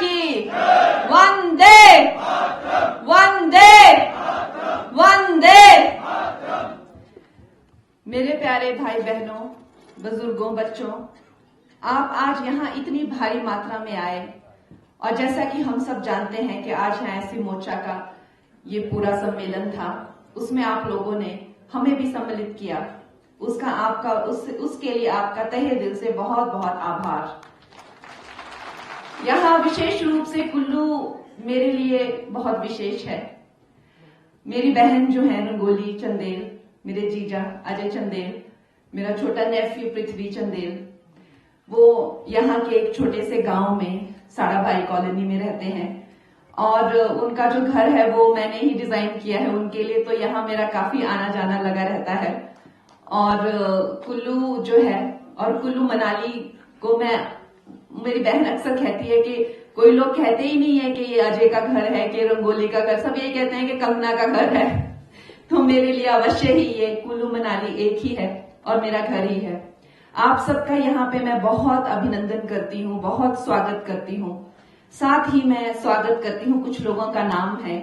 की वंदे वंदे वंदे। मेरे प्यारे भाई बहनों, बुजुर्गों, बच्चों, आप आज यहाँ इतनी भारी मात्रा में आए और जैसा कि हम सब जानते हैं कि आज यहाँ ऐसी मोर्चा का ये पूरा सम्मेलन था, उसमें आप लोगों ने हमें भी सम्मिलित किया। उसके लिए आपका तहे दिल से बहुत बहुत आभार। यहाँ विशेष रूप से कुल्लू मेरे लिए बहुत विशेष है। मेरी बहन जो है रंगोली चंदेल, मेरे जीजा अजय चंदेल, मेरा छोटा नेफ्यू पृथ्वी चंदेल, वो यहाँ के एक छोटे से गांव में साड़ाबाई कॉलोनी में रहते हैं और उनका जो घर है वो मैंने ही डिजाइन किया है उनके लिए, तो यहाँ मेरा काफी आना जाना लगा रहता है। और कुल्लू जो है, और कुल्लू मनाली को मेरी बहन अक्सर कहती है कि कोई लोग कहते ही नहीं है कि ये अजय का घर है, कि रंगोली का घर, सब ये कहते हैं कि कंगना का घर है। तो मेरे लिए अवश्य ही ये कुल्लू मनाली एक ही है और मेरा घर ही है। आप सबका यहाँ पे मैं बहुत अभिनंदन करती हूँ, बहुत स्वागत करती हूँ। साथ ही मैं स्वागत करती हूँ, कुछ लोगों का नाम है,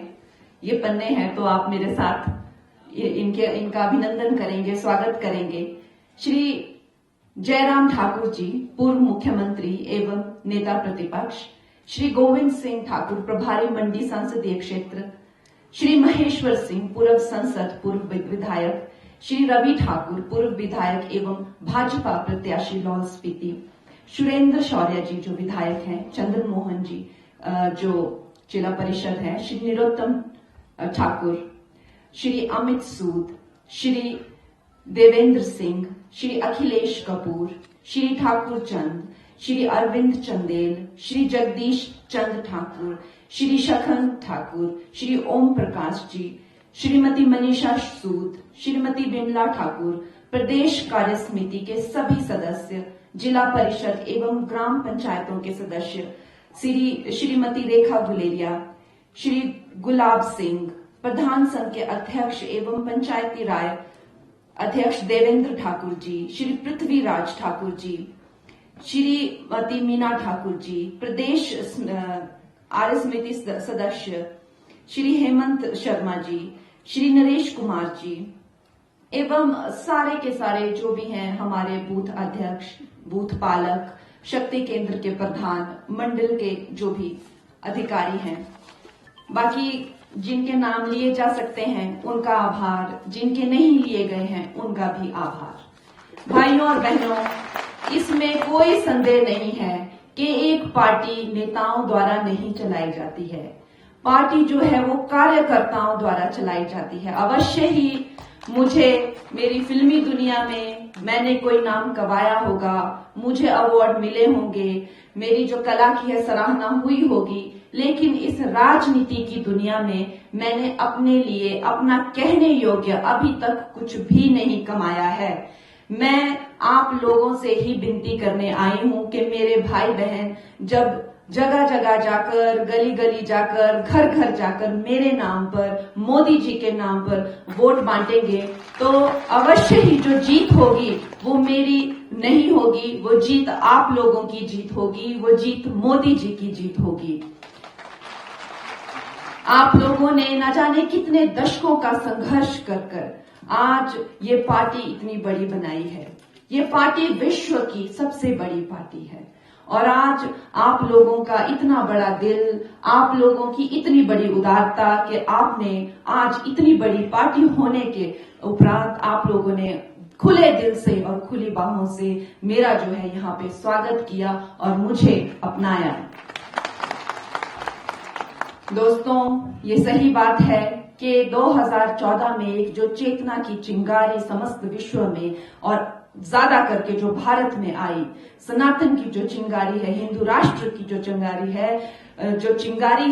ये पन्ने हैं, तो आप मेरे साथ इनका अभिनंदन करेंगे, स्वागत करेंगे। श्री जयराम ठाकुर जी, पूर्व मुख्यमंत्री एवं नेता प्रतिपक्ष। श्री गोविंद सिंह ठाकुर, प्रभारी मंडी संसदीय क्षेत्र। श्री महेश्वर सिंह, पूर्व संसद, पूर्व विधायक। श्री रवि ठाकुर, पूर्व विधायक एवं भाजपा प्रत्याशी लाहौल स्पीति। सुरेंद्र शौर्य जी जो विधायक हैं। चंदन मोहन जी जो जिला परिषद है। श्री निरोत्तम ठाकुर, श्री अमित सूद, श्री देवेंद्र सिंह, श्री अखिलेश कपूर, श्री ठाकुर चंद, श्री अरविंद चंदेल, श्री जगदीश चंद ठाकुर, श्री शखन ठाकुर, श्री ओम प्रकाश जी, श्रीमती मनीषा सूद, श्रीमती बिमला ठाकुर, प्रदेश कार्य समिति के सभी सदस्य, जिला परिषद एवं ग्राम पंचायतों के सदस्य, श्रीमती रेखा गुलेरिया, श्री गुलाब सिंह, प्रधान संघ के अध्यक्ष एवं पंचायती राय अध्यक्ष देवेंद्र ठाकुर जी, श्री पृथ्वीराज ठाकुर जी, श्रीमती मीना ठाकुर जी, प्रदेश आर्य समिति सदस्य श्री हेमंत शर्मा जी, श्री नरेश कुमार जी एवं सारे के सारे जो भी हैं हमारे बूथ अध्यक्ष, बूथ पालक, शक्ति केंद्र के प्रधान, मंडल के जो भी अधिकारी हैं। बाकी जिनके नाम लिए जा सकते हैं उनका आभार, जिनके नहीं लिए गए हैं उनका भी आभार। भाइयों और बहनों, इसमें कोई संदेह नहीं है कि एक पार्टी नेताओं द्वारा नहीं चलाई जाती है। पार्टी जो है वो कार्यकर्ताओं द्वारा चलाई जाती है। अवश्य ही मुझे मेरी फिल्मी दुनिया में मैंने कोई नाम कमाया होगा, मुझे अवार्ड मिले होंगे, मेरी जो कला की है सराहना हुई होगी, लेकिन इस राजनीति की दुनिया में मैंने अपने लिए अपना कहने योग्य अभी तक कुछ भी नहीं कमाया है। मैं आप लोगों से ही विनती करने आई हूं कि मेरे भाई बहन जब जगह जगह जाकर, गली गली जाकर, घर घर जाकर मेरे नाम पर, मोदी जी के नाम पर वोट बांटेंगे तो अवश्य ही जो जीत होगी वो मेरी नहीं होगी, वो जीत आप लोगों की जीत होगी, वो जीत मोदी जी की जीत होगी। आप लोगों ने न जाने कितने दशकों का संघर्ष कर आज ये पार्टी इतनी बड़ी बनाई है। ये पार्टी विश्व की सबसे बड़ी पार्टी है और आज आप लोगों का इतना बड़ा दिल, आप लोगों की इतनी बड़ी उदारता कि आपने आज इतनी बड़ी पार्टी होने के उपरांत आप लोगों ने खुले दिल से और खुली बाहों से मेरा जो है यहाँ पे स्वागत किया और मुझे अपनाया। दोस्तों, ये सही बात है कि 2014 में एक जो चेतना की चिंगारी समस्त विश्व में और ज्यादा करके जो भारत में आई, सनातन की जो चिंगारी है, हिंदू राष्ट्र की जो चिंगारी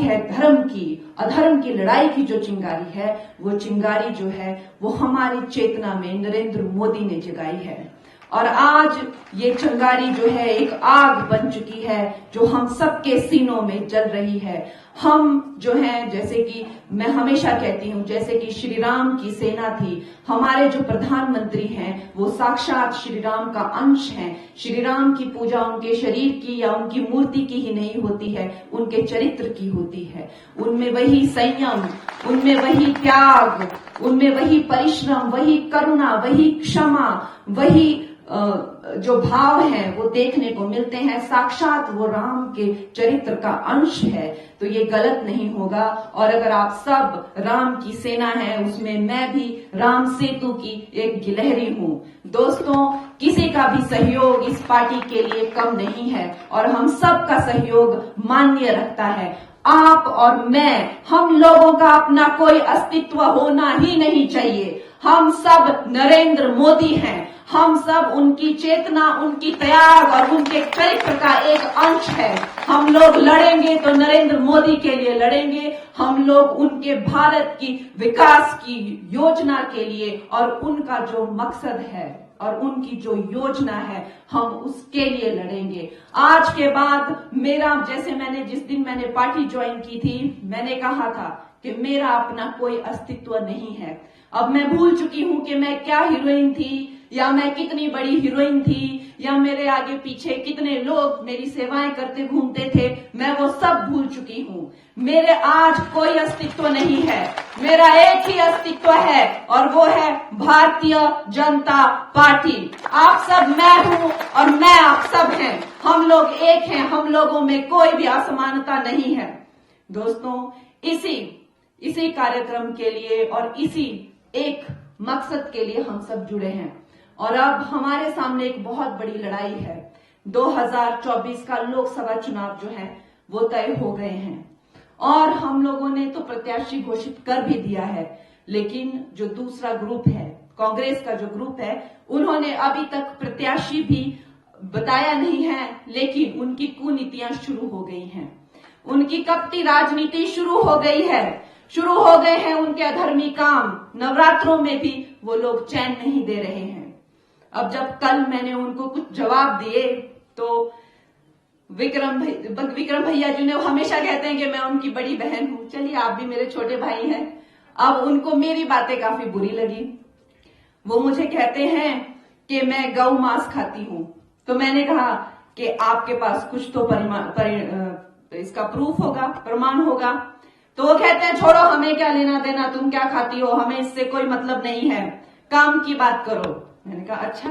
है, धर्म की अधर्म की लड़ाई की जो चिंगारी है, वो चिंगारी जो है वो हमारी चेतना में नरेंद्र मोदी ने जगाई है। और आज ये चिंगारी जो है एक आग बन चुकी है जो हम सबके सीनों में जल रही है। हम जो हैं, जैसे कि मैं हमेशा कहती हूं, जैसे कि श्री राम की सेना थी, हमारे जो प्रधानमंत्री हैं वो साक्षात श्री राम का अंश हैं। श्री राम की पूजा उनके शरीर की या उनकी मूर्ति की ही नहीं होती है, उनके चरित्र की होती है। उनमें वही संयम, उनमें वही त्याग, उनमें वही परिश्रम, वही करुणा, वही क्षमा, वही जो भाव है वो देखने को मिलते हैं। साक्षात वो राम के चरित्र का अंश है, तो ये गलत नहीं होगा। और अगर आप सब राम की सेना है, उसमें मैं भी राम सेतु की एक गिलहरी हूं। दोस्तों, किसी का भी सहयोग इस पार्टी के लिए कम नहीं है और हम सब का सहयोग मान्य रखता है। आप और मैं, हम लोगों का अपना कोई अस्तित्व होना ही नहीं चाहिए। हम सब नरेंद्र मोदी हैं। हम सब उनकी चेतना, उनकी त्याग और उनके चरित्र का एक अंश है। हम लोग लड़ेंगे तो नरेंद्र मोदी के लिए लड़ेंगे। हम लोग उनके भारत की विकास की योजना के लिए और उनका जो मकसद है और उनकी जो योजना है, हम उसके लिए लड़ेंगे। आज के बाद मेरा, जैसे जिस दिन मैंने पार्टी ज्वाइन की थी, मैंने कहा था कि मेरा अपना कोई अस्तित्व नहीं है। अब मैं भूल चुकी हूं कि मैं क्या हीरोइन थी, या मैं कितनी बड़ी हीरोइन थी, या मेरे आगे पीछे कितने लोग मेरी सेवाएं करते घूमते थे। मैं वो सब भूल चुकी हूं। मेरे आज कोई अस्तित्व नहीं है। मेरा एक ही अस्तित्व है और वो है भारतीय जनता पार्टी। आप सब मैं हूं और मैं आप सब हैं। हम लोग एक हैं। हम लोगों में कोई भी असमानता नहीं है। दोस्तों, इसी कार्यक्रम के लिए और इसी एक मकसद के लिए हम सब जुड़े हैं। और अब हमारे सामने एक बहुत बड़ी लड़ाई है। 2024 का लोकसभा चुनाव जो है वो तय हो गए हैं और हम लोगों ने तो प्रत्याशी घोषित कर भी दिया है, लेकिन जो दूसरा ग्रुप है, कांग्रेस का जो ग्रुप है, उन्होंने अभी तक प्रत्याशी भी बताया नहीं है, लेकिन उनकी कुनीतियां शुरू हो गई हैं। उनकी कपटी राजनीति शुरू हो गई है। शुरू हो गए हैं उनके अधर्मी काम। नवरात्रों में भी वो लोग चैन नहीं दे रहे हैं। अब जब कल मैंने उनको कुछ जवाब दिए तो विक्रम भैया जी ने, हमेशा कहते हैं कि मैं उनकी बड़ी बहन हूं, चलिए आप भी मेरे छोटे भाई हैं। अब उनको मेरी बातें काफी बुरी लगी। वो मुझे कहते हैं कि मैं गौ मांस खाती हूं। तो मैंने कहा कि आपके पास कुछ तो इसका प्रूफ होगा, प्रमाण होगा। तो वो कहते हैं छोड़ो, हमें क्या लेना देना, तुम क्या खाती हो, हमें इससे कोई मतलब नहीं है, काम की बात करो। मैंने कहा अच्छा,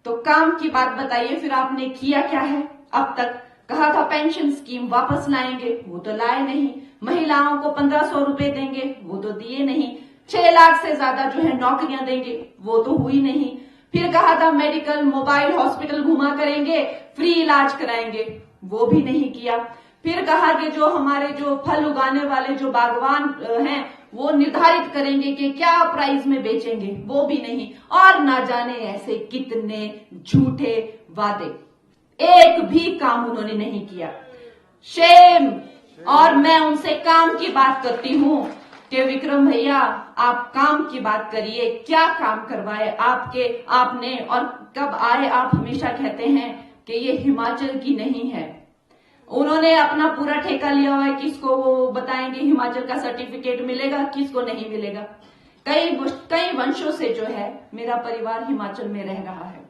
तो काम की बात बताइए, फिर आपने किया क्या है अब तक? कहा था पेंशन स्कीम वापस लाएंगे, वो तो लाए नहीं। महिलाओं को 1500 रुपए देंगे, वो तो दिए नहीं। 6 लाख से ज्यादा जो है नौकरियां देंगे, वो तो हुई नहीं। फिर कहा था मेडिकल, मोबाइल हॉस्पिटल घुमा करेंगे, फ्री इलाज कराएंगे, वो भी नहीं किया। फिर कहा कि जो हमारे जो फल उगाने वाले जो बागवान हैं, वो निर्धारित करेंगे कि क्या प्राइस में बेचेंगे, वो भी नहीं। और ना जाने ऐसे कितने झूठे वादे, एक भी काम उन्होंने नहीं किया। शेम। और मैं उनसे काम की बात करती हूं कि विक्रम भैया, आप काम की बात करिए, क्या काम करवाए आपने और कब आए? आप हमेशा कहते हैं कि ये हिमाचल की नहीं है। उन्होंने अपना पूरा ठेका लिया हुआ है, किसको वो बताएंगे हिमाचल का सर्टिफिकेट मिलेगा, किसको नहीं मिलेगा। कई वंशों से जो है मेरा परिवार हिमाचल में रह रहा है।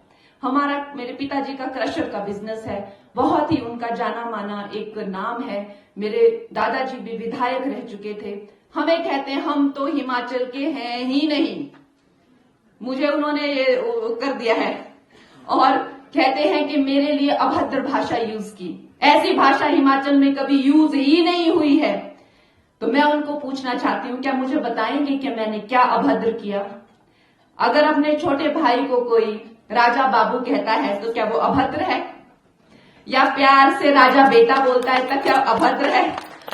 मेरे पिताजी का क्रशर का बिजनेस है, बहुत ही उनका जाना माना एक नाम है। मेरे दादाजी भी विधायक रह चुके थे। हमें कहते हैं हम तो हिमाचल के हैं ही नहीं। मुझे उन्होंने ये कर दिया है और कहते हैं कि मेरे लिए अभद्र भाषा यूज की। ऐसी भाषा हिमाचल में कभी यूज ही नहीं हुई है। तो मैं उनको पूछना चाहती हूँ, क्या मुझे बताएंगे कि मैंने क्या अभद्र किया? अगर अपने छोटे भाई को कोई राजा बाबू कहता है तो क्या वो अभद्र है? या प्यार से राजा बेटा बोलता है तो क्या अभद्र है?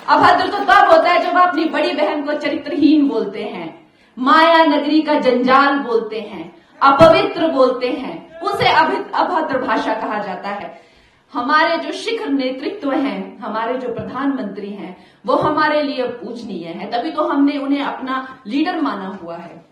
अभद्र तो तब होता है जब अपनी बड़ी बहन को चरित्रहीन बोलते हैं, माया नगरी का जंजाल बोलते हैं, अपवित्र बोलते हैं, उसे अभद्र भाषा कहा जाता है। हमारे जो शिखर नेतृत्व हैं, हमारे जो प्रधानमंत्री हैं, वो हमारे लिए पूजनीय है, तभी तो हमने उन्हें अपना लीडर माना हुआ है।